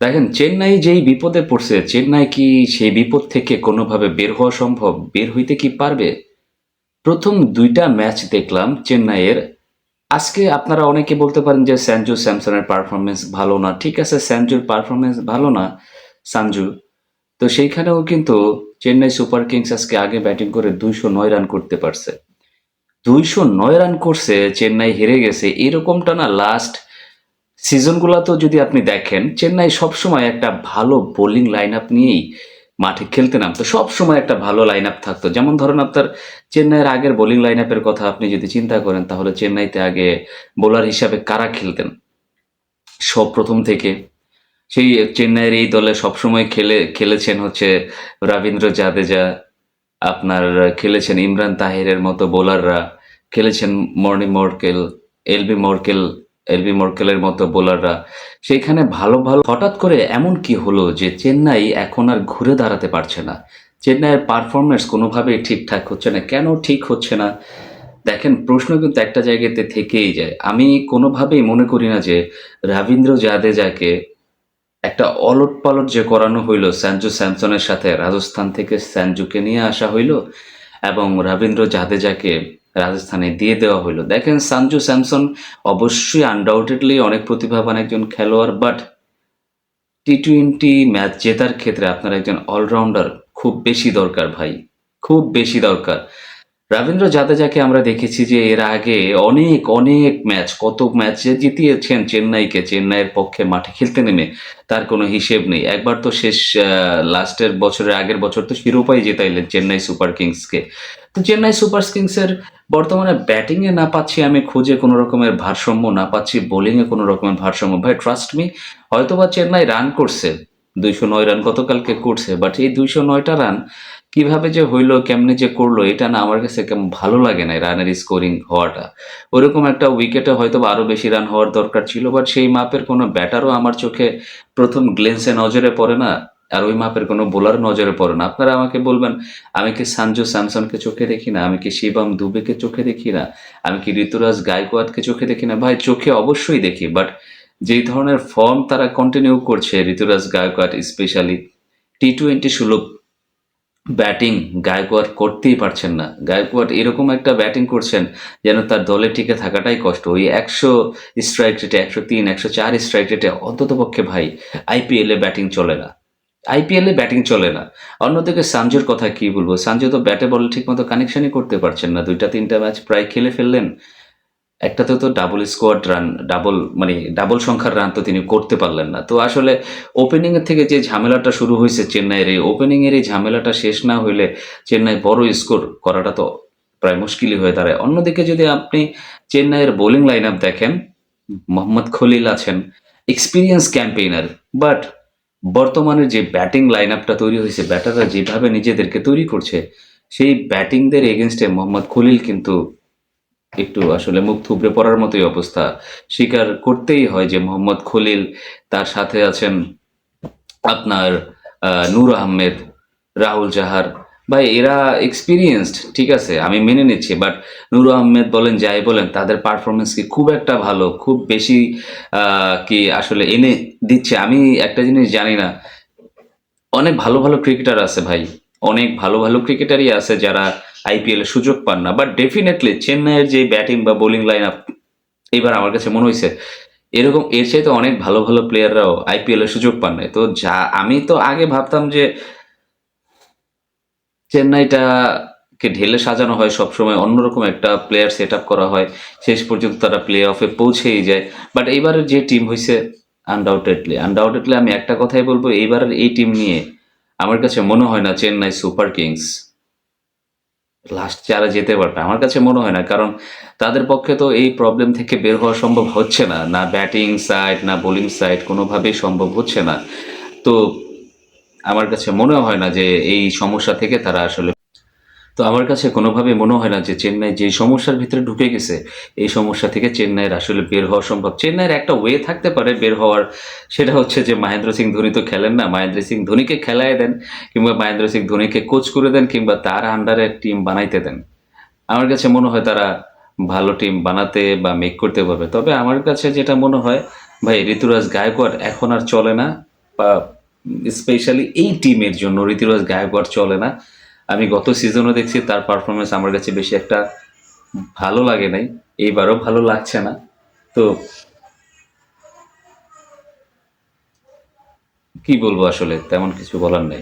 দেখেন চেন্নাই যেই বিপদে পড়ছে, চেন্নাই কি সেই বিপদ থেকে কোনোভাবে বের হওয়া সম্ভব? বের হইতে কি পারবে? প্রথম ২টা ম্যাচ দেখলাম চেন্নাইয়ের। আজকে আপনারা অনেকে বলতে পারেন যে সঞ্জু স্যামসনের পারফরমেন্স ভালো না। ঠিক আছে, সঞ্জুর পারফরমেন্স ভালো না, সঞ্জু। তো সেইখানেও কিন্তু চেন্নাই সুপার কিংস আজকে আগে ব্যাটিং করে ২০৯ রান করতে পারছে। ২০৯ রান করছে, চেন্নাই হেরে গেছে। এরকমটা না লাস্ট সিজনগুলোতেও যদি আপনি দেখেন, চেন্নাই সবসময় একটা ভালো বোলিং লাইন আপ নিয়েই মাঠে খেলতে নামতো। সবসময় একটা ভালো লাইন আপ থাকতো। যেমন ধরেন আপনার চেন্নাইয়ের আগের বোলিং লাইন আপের কথা আপনি যদি চিন্তা করেন, তাহলে চেন্নাইতে আগে বোলার হিসাবে কারা খেলতেন সব প্রথম থেকে? সেই চেন্নাইয়ের এই দলে সবসময় খেলেছেন হচ্ছে রবীন্দ্র জাদেজা, আপনার খেলেছেন ইমরান তাহিরের মতো বোলাররা, খেলেছেন Morne Morkel, Albie Morkel, Albie মর্কেলের মতো বোলাররা। সেইখানে ভালো ভালো হঠাৎ করে এমন কি হলো যে চেন্নাই এখন আর ঘুরে দাঁড়াতে পারছে না? চেন্নাইয়ের পারফরমেন্স কোনোভাবেই ঠিকঠাক হচ্ছে না। কেন ঠিক হচ্ছে না? দেখেন, প্রশ্ন কিন্তু একটা জায়গাতে থেকেই যায়। আমি কোনোভাবেই মনে করি না যে রবীন্দ্র জাদেজাকে একটা অলট-পালট যে করানো হইল সঞ্জু স্যামসনের সাথে, রাজস্থান থেকে সঞ্জুকে নিয়ে আসা হইল এবং রবীন্দ্র জাদেজাকে রাজস্থানে দিয়ে দেওয়া হইল। দেখেন, সঞ্জু স্যামসন অবশ্যই আনডাউটেডলি অনেক প্রতিভাবান একজন খেলোয়াড়, বাট টি-টোয়েন্টি ম্যাচ জেতার ক্ষেত্রে আপনার একজন অলরাউন্ডার খুব বেশি দরকার ভাই, খুব বেশি দরকার। রবীন্দ্র জাদেজাকে আমরা দেখেছি যে এর আগে অনেক অনেক ম্যাচ, কত ম্যাচ যে জিতিয়েছেন চেন্নাইকে, চেন্নাইয়ের পক্ষে মাঠে খেলতে নেমে তার কোনো হিসেব নেই। একবার তো শেষ লাস্টের বছরের আগের বছর তো শিরোপাই জেতাইলেন চেন্নাই সুপার কিংসকে। তো চেন্নাই সুপার কিংসের বর্তমানে ব্যাটিংয়ে না পাচ্ছি আমি খুঁজে কোনো রকমের ভারসাম্য, না পাচ্ছি বোলিংয়ে কোনো রকমের ভারসাম্য। ভাই ট্রাস্ট মি, হয়তোবা চেন্নাই রান করছে, ২০৯ রান গতকালকে করছে, বাট এই ২০৯টা রান কিভাবে যে হইলো, কেমনে যে করলো, এটা না আমার কাছে কেমন ভালো লাগে না রানের স্কোরিং হওয়াটা। ওরকম একটা উইকেটে হয়তো আরো বেশি রান হওয়ার দরকার ছিল, বাট সেই মাপের কোনো ব্যাটারও আমার চোখে প্রথম গ্লেন্সে নজরে পড়ে না, আর ওই মাপের কোনো বোলার নজরে পড়ে না। আপনারা আমাকে বলবেন, আমি কি সঞ্জু স্যামসনকে চোখে দেখি না? আমি কি শিবম দুবেকে চোখে দেখি না? আমি কি ঋতুরাজ গায়কোয়াড়কে চোখে দেখি না? ভাই চোখে অবশ্যই দেখি, বাট যেই ধরনের ফর্ম তারা কন্টিনিউ করছে, ঋতুরাজ গায়কোয়াড় স্পেশালি টি-টোয়েন্টি সুলভ ব্যাটিং গায়কোয়াড় করতেই পারছেন না। গায়কোয়াড় এরকম একটা ব্যাটিং করছেন যেন তার দলে টিকে থাকাটাই কষ্ট। ওই ১০০ স্ট্রাইক রেটে, ১০৩, ১০৪ স্ট্রাইক রেটে অন্ততপক্ষে ভাই আইপিএলে ব্যাটিং চলে না। আইপিএলে ব্যাটিং চলে না। অন্যদিকে সানজুর কথা কি বলবো? সানজু তো ব্যাটে বলে ঠিকমতো কানেকশনই করতে পারছেন না। ২টা-৩টা ম্যাচ প্রায় খেলে ফেললেন। একটাতেও তো ডাবল স্কোয়াড রান, ডাবল মানে ডাবল সংখ্যার রান তো তিনি করতে পারলেন না। তো আসলে ওপেনিং এর থেকে যে ঝামেলাটা শুরু হয়েছে চেন্নাইয়ের, এই ওপেনিং এর এই ঝামেলাটা শেষ না হইলে চেন্নাই বড় স্কোর করাটা তো প্রায় মুশকিলই হয়ে দাঁড়ায়। অন্যদিকে যদি আপনি চেন্নাইয়ের বোলিং লাইন আপ দেখেন, মোহাম্মদ খলিল আছেন, এক্সপিরিয়েন্স ক্যাম্পেইনার, বাট বর্তমানে যে ব্যাটিং লাইন আপটা তৈরি হয়েছে, ব্যাটাররা যেভাবে নিজেদেরকে তৈরি করছে, সেই ব্যাটিংদের এগেনস্টে মোহাম্মদ খলিল কিন্তু একটু আসলে মুখ থুবড়ে পড়ার মতোই অবস্থা। স্বীকার করতেই হয় যে মোহাম্মদ খলিল, তার সাথে আছেন আপনার নূর আহমেদ, রাহুল চাহার। ভাই এরা এক্সপিরিয়েন্সড, ঠিক আছে, আমি মেনে নিচ্ছি, বাট নূর আহমেদ বলেন যাই বলেন, তাদের পারফরমেন্স কি খুব একটা ভালো, খুব বেশি কি আসলে এনে দিচ্ছে? আমি একটা জিনিস জানি না। অনেক ভালো ভালো ক্রিকেটার আছে ভাই, অনেক ভালো ভালো ক্রিকেটারই আছে যারা আইপিএল এ সুযোগ পান না, বাট ডেফিনেটলি চেন্নাইয়ের যে ব্যাটিং বা বোলিং লাইন আপ এবার আমার কাছে মনে হয়েছে এরকম এর চাইতে অনেক ভালো ভালো প্লেয়াররাও আইপিএল এর সুযোগ পান নাই। তো যা আমি তো আগে ভাবতাম যে চেন্নাইটাকে ঢেলে সাজানো হয় সবসময়, অন্যরকম একটা প্লেয়ার সেট আপ করা হয়, শেষ পর্যন্ত তারা প্লে অফে পৌঁছেই যায়। বাট এইবারের যে টিম হয়েছে, আনডাউটেডলি আনডাউটেডলি আমি একটা কথাই বলবো, এইবারের এই টিম নিয়ে আমার কাছে মনে হয় না চেন্নাই সুপার কিংস লাস্ট 4-এ যেতে পারবে। আমার কাছে মনে হয় না, কারণ তাদের পক্ষে তো এই প্রবলেম থেকে বের হওয়া সম্ভব হচ্ছে না, না ব্যাটিং সাইড না বোলিং সাইড কোনোভাবেই সম্ভব হচ্ছে না। তো আমার কাছে মনে হয় না যে এই সমস্যা থেকে তারা আসলে, তো আমার কাছে কোনোভাবেই মনে হয় না যে চেন্নাই যে সমস্যার ভিতরে ঢুকে গেছে, এই সমস্যা থেকে চেন্নাইয়ের আসলে বের হওয়া সম্ভব। চেন্নাইয়ের একটা ওয়ে থাকতে পারে বের হওয়ার, সেটা হচ্ছে যে মহেন্দ্র সিং ধোনি তো খেলেন না, মহেন্দ্র সিং ধোনিকে খেলায় দেন, কিংবা মহেন্দ্র সিং ধোনিকে কোচ করে দেন, কিংবা তার আন্ডারে টিম বানাইতে দেন। আমার কাছে মনে হয় তারা ভালো টিম বানাতে বা মেক করতে পারবে। তবে আমার কাছে যেটা মনে হয়, ভাই ঋতুরাজ গায়কোয়াড় এখন আর চলে না। স্পেশালি এই টিমের জন্য ঋতুরাজ গায়কোয়াড় চলে না। আমি গত সিজনও দেখছি তার পারফরমেন্স আমার কাছে বেশি একটা ভালো লাগে নাই, এইবারও ভালো লাগছে না। তো কি বলবো, আসলে তেমন কিছু বলার নাই।